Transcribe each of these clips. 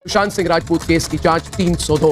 Sushant Singh Rajput case की जांच 302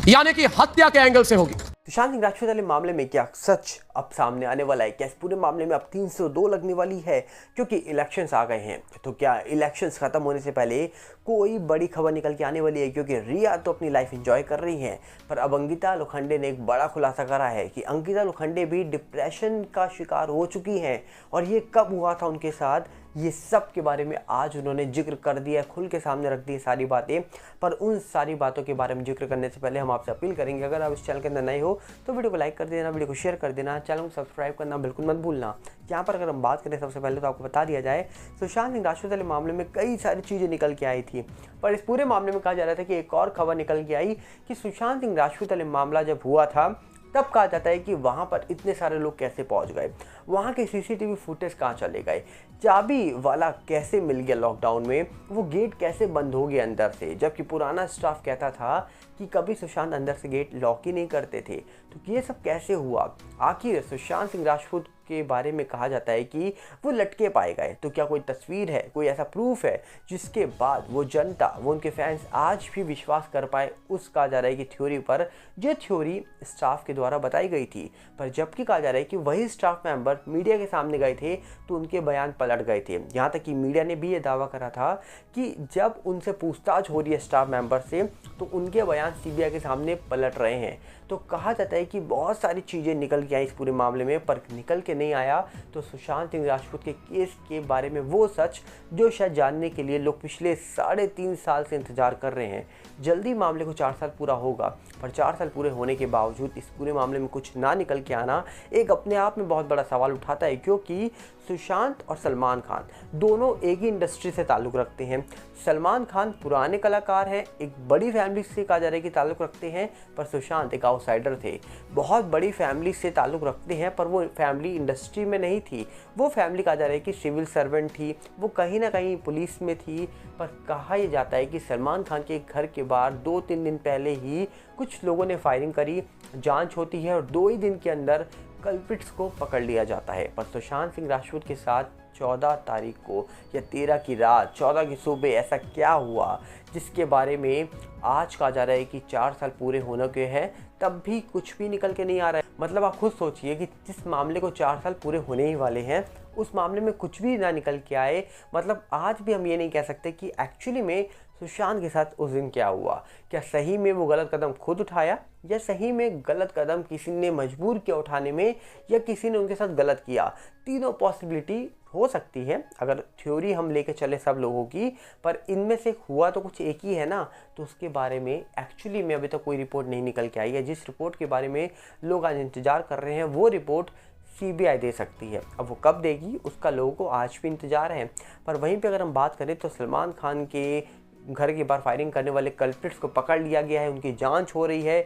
यानी कि हत्या के एंगल से होगी। सुशांत सिंह राजपूत वाले मामले में क्या सच अब सामने आने वाला है? क्या इस पूरे मामले में अब 302 लगने वाली है क्योंकि इलेक्शंस आ गए हैं? तो क्या इलेक्शंस खत्म होने से पहले कोई बड़ी खबर निकल के आने वाली है? क्योंकि रिया तो अपनी लाइफ एंजॉय कर रही हैं, पर अब अंकिता लोखंडे ने एक बड़ा खुलासा करा है कि अंकिता लोखंडे भी डिप्रेशन का शिकार हो चुकी हैं। और ये कब हुआ था उनके साथ, ये सब के बारे में आज उन्होंने जिक्र कर दिया, खुल के सामने रख दी सारी बातें। पर उन सारी बातों के बारे में जिक्र करने से पहले हम आपसे अपील करेंगे, अगर आप इस चैनल के अंदर नए हो तो वीडियो को लाइक कर देना, वीडियो को शेयर कर देना, चैनल को सब्सक्राइब करना बिल्कुल मत भूलना। यहाँ पर अगर हम बात करें सबसे पहले तो आपको बता दिया जाए, सुशांत सिंह राजपूत वाले मामले में कई सारी चीज़ें निकल के आई थी, पर इस पूरे मामले में कहा जा रहा था कि एक और खबर निकल के आई कि सुशांत सिंह राजपूत वाले मामला जब हुआ था तब कहा जाता है कि वहाँ पर इतने सारे लोग कैसे पहुँच गए, वहाँ के सीसीटीवी फुटेज कहाँ चले गए, चाबी वाला कैसे मिल गया लॉकडाउन में, वो गेट कैसे बंद हो गया अंदर से, जबकि पुराना स्टाफ कहता था कि कभी सुशांत अंदर से गेट लॉक ही नहीं करते थे। तो ये सब कैसे हुआ? आखिर सुशांत सिंह राजपूत के बारे में कहा जाता है कि वो लटके पाए गए, तो क्या कोई तस्वीर है, कोई ऐसा प्रूफ है जिसके बाद वो जनता, वो उनके फैंस आज भी विश्वास कर पाए उस कहा जा रहा है कि थ्योरी पर, जो थ्योरी स्टाफ के द्वारा बताई गई थी। पर जबकि कहा जा रहा है कि वही स्टाफ मेंबर मीडिया के सामने गए थे तो उनके बयान पलट गए थे। यहाँ तक कि मीडिया ने भी ये दावा करा था कि जब उनसे पूछताछ हो रही है स्टाफ मेंबर से तो उनके बयान सीबीआई के सामने पलट रहे हैं। तो कहा जाता है कि बहुत सारी चीज़ें निकल के आई इस पूरे मामले में, पर निकल के नहीं आया तो सुशांत सिंह राजपूत के केस के बारे में वो सच जो शायद जानने के लिए लोग पिछले 3.5 साल से इंतजार कर रहे हैं। जल्दी मामले को 4 साल पूरा होगा, पर 4 साल पूरे होने के बावजूद इस पूरे मामले में कुछ ना निकल के आना एक अपने आप में बहुत बड़ा सवाल उठाता है, क्योंकि सुशांत और सलमान खान दोनों एक ही इंडस्ट्री से ताल्लुक़ रखते हैं। सलमान खान पुराने कलाकार हैं, एक बड़ी फैमिली से कहा जा रहा है कि ताल्लुक़ रखते हैं, पर सुशांत एक आउटसाइडर थे, बहुत बड़ी फैमिली से ताल्लुक़ रखते हैं, पर वो फैमिली इंडस्ट्री में नहीं थी। वो फैमिली कहा जा रहा है कि सिविल सर्वेंट थी, वो कहीं ना कहीं पुलिस में थी। पर कहा यह जाता है कि सलमान खान के घर के बाहर 2-3 दिन पहले ही कुछ लोगों ने फायरिंग करी, जांच होती है और 2 ही दिन के अंदर कल्प्रिट्स को पकड़ लिया जाता है। पर सुशांत सिंह राजपूत के साथ 14 तारीख को या 13 की रात 14 की सुबह ऐसा क्या हुआ जिसके बारे में आज कहा जा रहा है कि 4 साल पूरे होने के हैं, तब भी कुछ भी निकल के नहीं आ रहा है। मतलब आप खुद सोचिए कि जिस मामले को 4 साल पूरे होने ही वाले हैं उस मामले में कुछ भी ना निकल के आए। मतलब आज भी हम ये नहीं कह सकते कि एक्चुअली में सुशांत के साथ उस दिन क्या हुआ। क्या सही में वो गलत कदम खुद उठाया, या सही में गलत कदम किसी ने मजबूर किया उठाने में, या किसी ने उनके साथ गलत किया? तीनों पॉसिबिलिटी हो सकती है अगर थ्योरी हम लेके चले सब लोगों की, पर इनमें से हुआ तो कुछ एक ही है ना। तो उसके बारे में एक्चुअली में अभी तक कोई रिपोर्ट नहीं निकल के आई है। जिस रिपोर्ट के बारे में लोग आज इंतज़ार कर रहे हैं वो रिपोर्ट सीबीआई दे सकती है। अब वो कब देगी उसका लोगों को आज भी इंतजार है। पर वहीं पे अगर हम बात करें तो सलमान खान के घर के बाहर फायरिंग करने वाले कल्प्रिट्स को पकड़ लिया गया है, उनकी जांच हो रही है।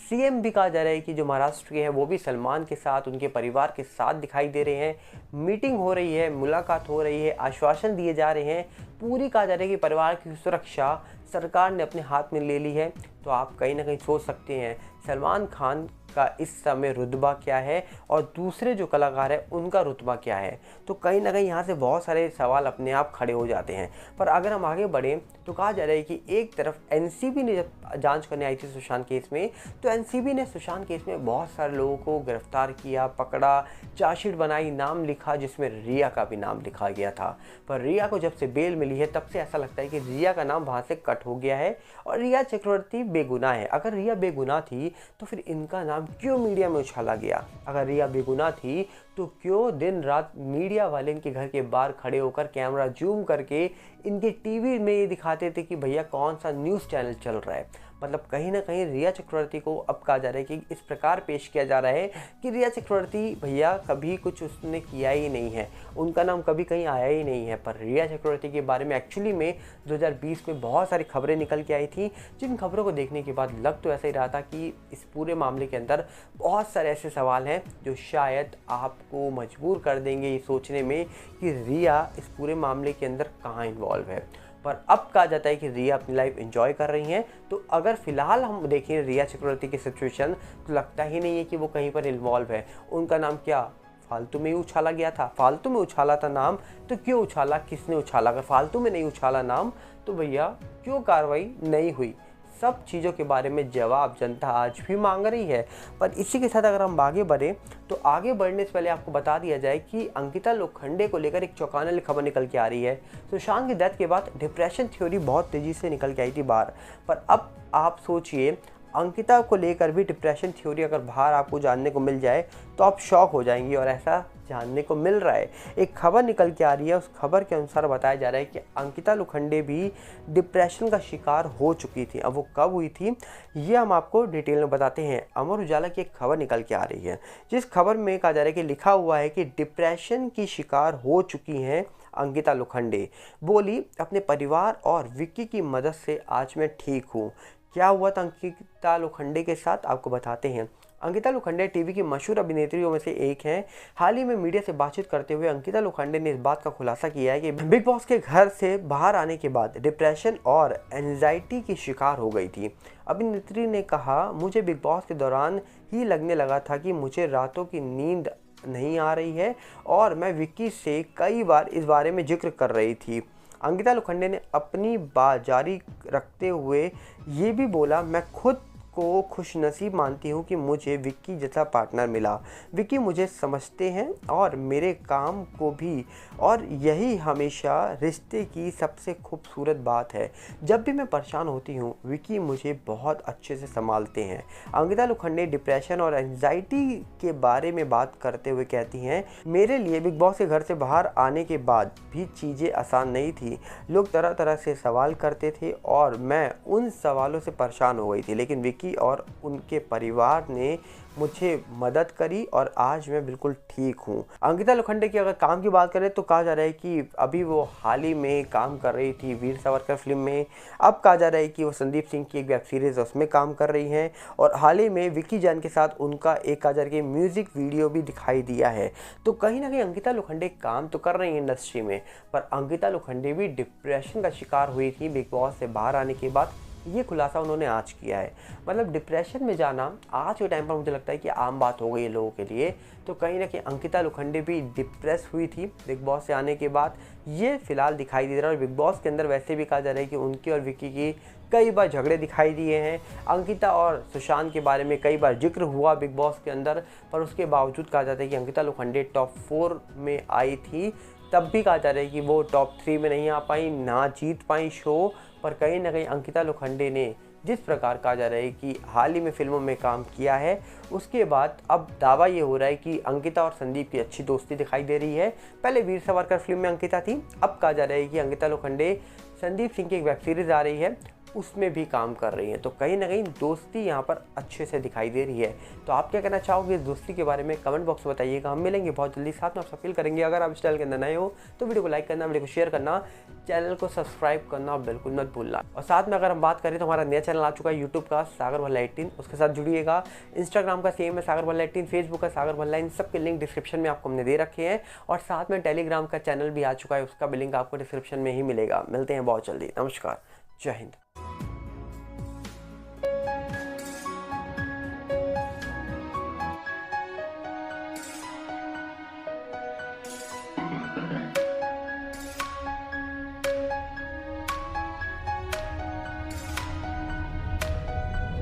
सीएम भी कहा जा रहा है कि जो महाराष्ट्र के हैं वो भी सलमान के साथ, उनके परिवार के साथ दिखाई दे रहे हैं। मीटिंग हो रही है, मुलाकात हो रही है, आश्वासन दिए जा रहे हैं। पूरी कहा जा रहा है कि परिवार की सुरक्षा सरकार ने अपने हाथ में ले ली है। तो आप कहीं ना कहीं सोच सकते हैं सलमान खान का इस समय रुतबा क्या है और दूसरे जो कलाकार हैं उनका रुतबा क्या है। तो कहीं ना कहीं यहाँ से बहुत सारे सवाल अपने आप खड़े हो जाते हैं। पर अगर हम आगे बढ़ें तो कहा जा रहा है कि एक तरफ एनसीबी ने जब जांच करने आई थी सुशांत केस में, तो एनसीबी ने सुशांत केस में बहुत सारे लोगों को गिरफ्तार किया, पकड़ा, चार्जशीट बनाई, नाम लिखा, जिसमें रिया का भी नाम लिखा गया था। पर रिया को जब से बेल मिली है तब से ऐसा लगता है कि रिया का नाम वहाँ से कट हो गया है और रिया चक्रवर्ती बेगुनाह है। अगर रिया बेगुनाह थी तो फिर इनका नाम क्यों मीडिया में उछाला गया? अगर रिया बेगुनाह थी तो क्यों दिन रात मीडिया वाले इनके घर के बाहर खड़े होकर कैमरा जूम करके इनके टीवी में ये दिखाते थे कि भैया कौन सा न्यूज़ चैनल चल रहा है? मतलब कहीं ना कहीं रिया चक्रवर्ती को अब कहा जा रहा है कि इस प्रकार पेश किया जा रहा है कि रिया चक्रवर्ती भैया कभी कुछ उसने किया ही नहीं है, उनका नाम कभी कहीं आया ही नहीं है। पर रिया चक्रवर्ती के बारे में एक्चुअली में 2020 में बहुत सारी खबरें निकल के आई थी, जिन खबरों को देखने के बाद लग तो ऐसा ही रहा था कि इस पूरे मामले के अंदर बहुत सारे ऐसे सवाल हैं जो शायद आपको मजबूर कर देंगे ये सोचने में कि रिया इस पूरे मामले के अंदर कहाँ इन्वॉल्व है। पर अब कहा जाता है कि रिया अपनी लाइफ एंजॉय कर रही हैं। तो अगर फिलहाल हम देखें रिया चक्रवर्ती की सिचुएशन तो लगता ही नहीं है कि वो कहीं पर इन्वॉल्व है। उनका नाम क्या फालतू में ही उछाला गया था। फालतू में उछाला था नाम तो क्यों उछाला, किसने उछाला? अगर फालतू में नहीं उछाला नाम तो भैया क्यों कार्रवाई नहीं हुई? सब चीज़ों के बारे में जवाब जनता आज भी मांग रही है। पर इसी के साथ अगर हम आगे बढ़ें तो आगे बढ़ने से पहले आपको बता दिया जाए कि अंकिता लोखंडे को लेकर एक चौंकाने वाली खबर निकल के आ रही है। सुशांत की डेथ के बाद डिप्रेशन थ्योरी बहुत तेज़ी से निकल के आई थी बाहर, पर अब आप सोचिए अंकिता को लेकर भी डिप्रेशन थ्योरी अगर बाहर आपको जानने को मिल जाए तो आप शॉक हो जाएंगी, और ऐसा जानने को मिल रहा है। एक खबर निकल के आ रही है, उस खबर के अनुसार बताया जा रहा है कि अंकिता लोखंडे भी डिप्रेशन का शिकार हो चुकी थी। अब वो कब हुई थी ये हम आपको डिटेल में बताते हैं। अमर उजाला की एक खबर निकल के आ रही है, जिस खबर में कहा जा रहा है कि लिखा हुआ है कि डिप्रेशन की शिकार हो चुकी हैं अंकिता लोखंडे। बोली अपने परिवार और विक्की की मदद से आज मैं ठीक हूँ। क्या हुआ था अंकिता लोखंडे के साथ आपको बताते हैं। अंकिता लोखंडे टीवी की मशहूर अभिनेत्रियों में से एक हैं। हाल ही में मीडिया से बातचीत करते हुए अंकिता लोखंडे ने इस बात का खुलासा किया है कि बिग बॉस के घर से बाहर आने के बाद डिप्रेशन और एंजाइटी की शिकार हो गई थी। अभिनेत्री ने कहा, मुझे बिग बॉस के दौरान ही लगने लगा था कि मुझे रातों की नींद नहीं आ रही है और मैं विक्की से कई बार इस बारे में जिक्र कर रही थी। अंकिता लोखंडे ने अपनी बात जारी रखते हुए ये भी बोला, मैं खुद को खुशनसीब मानती हूँ कि मुझे विक्की जैसा पार्टनर मिला। विक्की मुझे समझते हैं और मेरे काम को भी, और यही हमेशा रिश्ते की सबसे खूबसूरत बात है। जब भी मैं परेशान होती हूँ विक्की मुझे बहुत अच्छे से संभालते हैं। अंकिता लोखंडे डिप्रेशन और एंजाइटी के बारे में बात करते हुए कहती हैं, मेरे लिए बिग बॉस के घर से बाहर आने के बाद भी चीज़ें आसान नहीं थी। लोग तरह तरह से सवाल करते थे और मैं उन सवालों से परेशान हो गई थी, लेकिन विक्की और उनके परिवार ने मुझे मदद करी और आज मैं बिल्कुल ठीक हूँ। अंकिता लोखंडे की अगर काम की बात करें तो कहा जा रहा है कि अभी वो हाल ही में काम कर रही थी वीर सावरकर फिल्म में। अब कहा जा रहा है कि वो संदीप सिंह की एक वेब सीरीज़ है उसमें काम कर रही हैं, और हाल ही में विक्की जैन के साथ उनका एक कहा जा रहा है कि म्यूज़िक वीडियो भी दिखाई दिया है। तो कहीं ना कहीं अंकिता लोखंडे काम तो कर रही हैं इंडस्ट्री में, पर अंकिता लोखंडे भी डिप्रेशन का शिकार हुई थी बिग बॉस से बाहर आने के बाद। ये खुलासा उन्होंने आज किया है। मतलब डिप्रेशन में जाना आज के टाइम पर मुझे लगता है कि आम बात हो गई है लोगों के लिए। तो कहीं ना कहीं अंकिता लोखंडे भी डिप्रेस हुई थी बिग बॉस से आने के बाद, ये फिलहाल दिखाई दे रहा है। और बिग बॉस के अंदर वैसे भी कहा जा रहा है कि उनकी और विक्की की कई बार झगड़े दिखाई दिए हैं। अंकिता और सुशांत के बारे में कई बार जिक्र हुआ बिग बॉस के अंदर, पर उसके बावजूद कहा जाता है कि अंकिता लोखंडे टॉप 4 में आई थी। तब भी कहा जा रहा है कि वो टॉप 3 में नहीं आ पाई, ना जीत पाई शो। पर कहीं ना कहीं अंकिता लोखंडे ने जिस प्रकार कहा जा रहा है कि हाल ही में फिल्मों में काम किया है, उसके बाद अब दावा ये हो रहा है कि अंकिता और संदीप की अच्छी दोस्ती दिखाई दे रही है। पहले वीर सावरकर फिल्म में अंकिता थी, अब कहा जा रहा है कि अंकिता लोखंडे संदीप सिंह की एक वेब सीरीज़ आ रही है उसमें भी काम कर रही हैं। तो कहीं ना कहीं दोस्ती यहाँ पर अच्छे से दिखाई दे रही है। तो आप क्या कहना चाहोगे इस दोस्ती के बारे में कमेंट बॉक्स में बताइएगा। हम मिलेंगे बहुत जल्दी, साथ में आप अपील करेंगे अगर आप इस चैनल के अंदर नए हो तो वीडियो को लाइक करना, वीडियो को शेयर करना, चैनल को सब्सक्राइब करना बिल्कुल मत भूलना। और साथ में अगर हम बात करें तो हमारा नया चैनल आ चुका है यूट्यूब का सागर भल्ला 18, उसके साथ जुड़िएगा। इंस्टाग्राम का सेम है सागर भल्ला 18, फेसबुक का सागर भल्ला, इन सबके लिंक डिस्क्रिप्शन में आपको हमने दे रखे हैं। और साथ में टेलीग्राम का चैनल भी आ चुका है, उसका भी लिंक आपको डिस्क्रिप्शन में ही मिलेगा। मिलते हैं बहुत जल्दी, नमस्कार, जय हिंद।